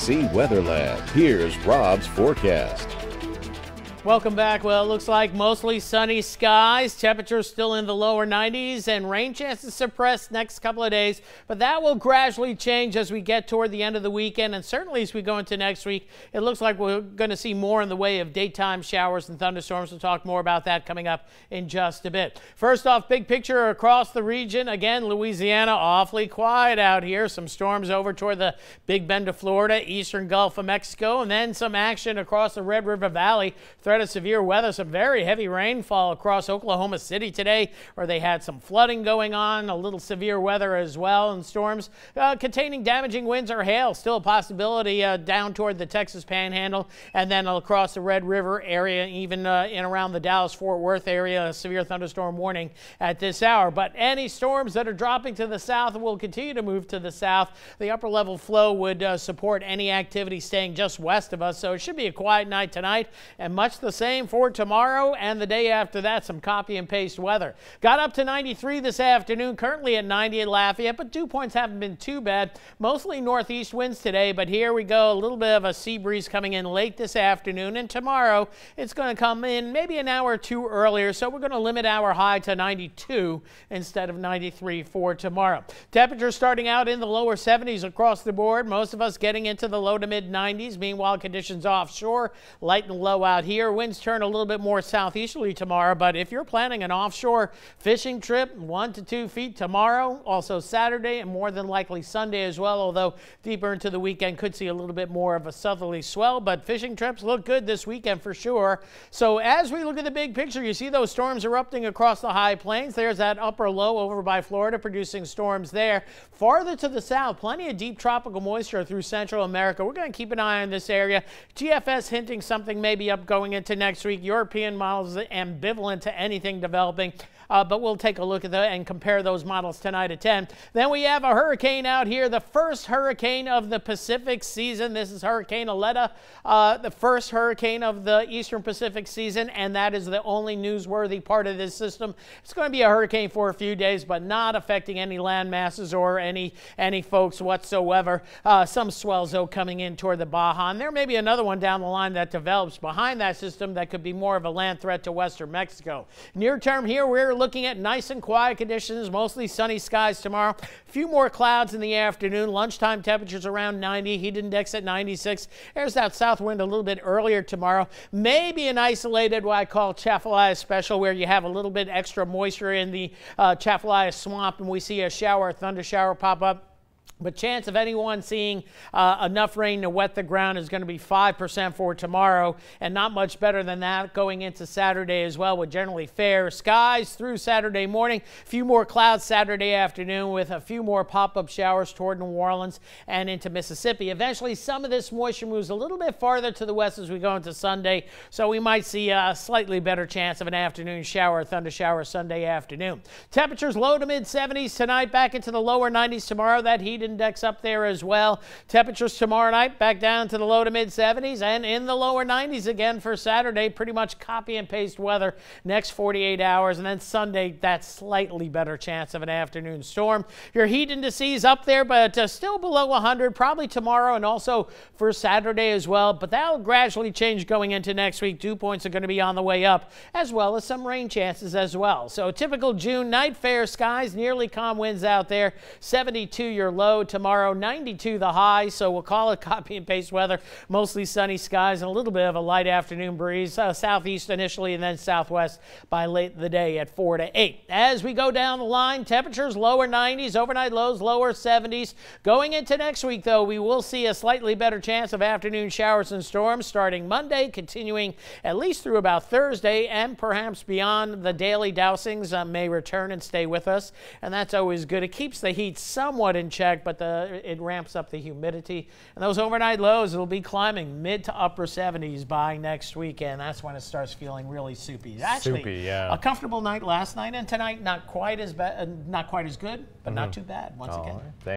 See Weatherland. Here's Rob's forecast. Welcome back. Well, it looks like mostly sunny skies. Temperatures still in the lower 90s and rain chances suppressed next couple of days. But that will gradually change as we get toward the end of the weekend. And certainly as we go into next week, it looks like we're going to see more in the way of daytime showers and thunderstorms. We'll talk more about that coming up in just a bit. First off, big picture across the region. Again, Louisiana, awfully quiet out here. Some storms over toward the Big Bend of Florida, eastern Gulf of Mexico, and then some action across the Red River Valley. Threat of severe weather, some very heavy rainfall across Oklahoma City today, where they had some flooding going on, a little severe weather as well, and storms containing damaging winds or hail. Still a possibility down toward the Texas Panhandle, and then across the Red River area, even in around the Dallas-Fort Worth area, a severe thunderstorm warning at this hour. But any storms that are dropping to the south will continue to move to the south. The upper level flow would support any activity staying just west of us, so it should be a quiet night tonight, and much the same for tomorrow and the day after that. Some copy and paste weather. Got up to 93 this afternoon, currently at 90 at Lafayette, but dew points haven't been too bad. Mostly northeast winds today, but here we go. A little bit of a sea breeze coming in late this afternoon, and tomorrow it's going to come in maybe an hour or two earlier, so we're going to limit our high to 92 instead of 93 for tomorrow. Temperatures starting out in the lower 70s across the board. Most of us getting into the low to mid 90s. Meanwhile, conditions offshore, light and low out here. Winds turn a little bit more southeasterly tomorrow, but if you're planning an offshore fishing trip, 1 to 2 feet tomorrow, also Saturday, and more than likely Sunday as well, although deeper into the weekend could see a little bit more of a southerly swell, but fishing trips look good this weekend for sure. So as we look at the big picture, you see those storms erupting across the high plains. There's that upper low over by Florida producing storms there. Farther to the south, plenty of deep tropical moisture through Central America. We're going to keep an eye on this area. GFS hinting something maybe up going into next week. European models ambivalent to anything developing, but we'll take a look at that and compare those models tonight at 10. Then we have a hurricane out here, the first hurricane of the Pacific season. This is Hurricane Aleta, the first hurricane of the Eastern Pacific season, and that is the only newsworthy part of this system. It's going to be a hurricane for a few days, but not affecting any land masses or any folks whatsoever. Some swells, though, coming in toward the Baja, and there may be another one down the line that develops behind that system that could be more of a land threat to western Mexico. Near term here, we're looking at nice and quiet conditions, mostly sunny skies tomorrow. A few more clouds in the afternoon. Lunchtime temperatures around 90, heat index at 96. There's that south wind a little bit earlier tomorrow. Maybe an isolated, what I call Chafalaya special, where you have a little bit extra moisture in the Chafalaya swamp, and we see a shower, a thunder shower pop up. But chance of anyone seeing enough rain to wet the ground is going to be 5% for tomorrow, and not much better than that going into Saturday as well, with generally fair skies through Saturday morning. A few more clouds Saturday afternoon with a few more pop-up showers toward New Orleans and into Mississippi. Eventually, some of this moisture moves a little bit farther to the west as we go into Sunday, so we might see a slightly better chance of an afternoon shower, thunder shower Sunday afternoon. Temperatures low to mid 70s tonight, back into the lower 90s tomorrow. That heat index up there as well. Temperatures tomorrow night back down to the low to mid 70s and in the lower 90s again for Saturday. Pretty much copy and paste weather next 48 hours. And then Sunday, that slightly better chance of an afternoon storm. Your heat indices up there, but still below 100 probably tomorrow and also for Saturday as well. But that'll gradually change going into next week. Dew points are going to be on the way up, as well as some rain chances as well. So typical June night, fair skies, nearly calm winds out there. 72 your low. Tomorrow, 92 the high, so we'll call it copy and paste weather. Mostly sunny skies and a little bit of a light afternoon breeze. Southeast initially and then southwest by late in the day at 4 to 8. As we go down the line, temperatures lower 90s, overnight lows lower 70s. Going into next week, though, we will see a slightly better chance of afternoon showers and storms starting Monday, continuing at least through about Thursday, and perhaps beyond. The daily dousings may return and stay with us, and that's always good. It keeps the heat somewhat in check, but it ramps up the humidity. And those overnight lows will be climbing mid to upper 70s by next weekend. That's when it starts feeling really soupy. Actually, yeah. A comfortable night last night, and tonight not quite as bad, not quite as good, but not too bad once again.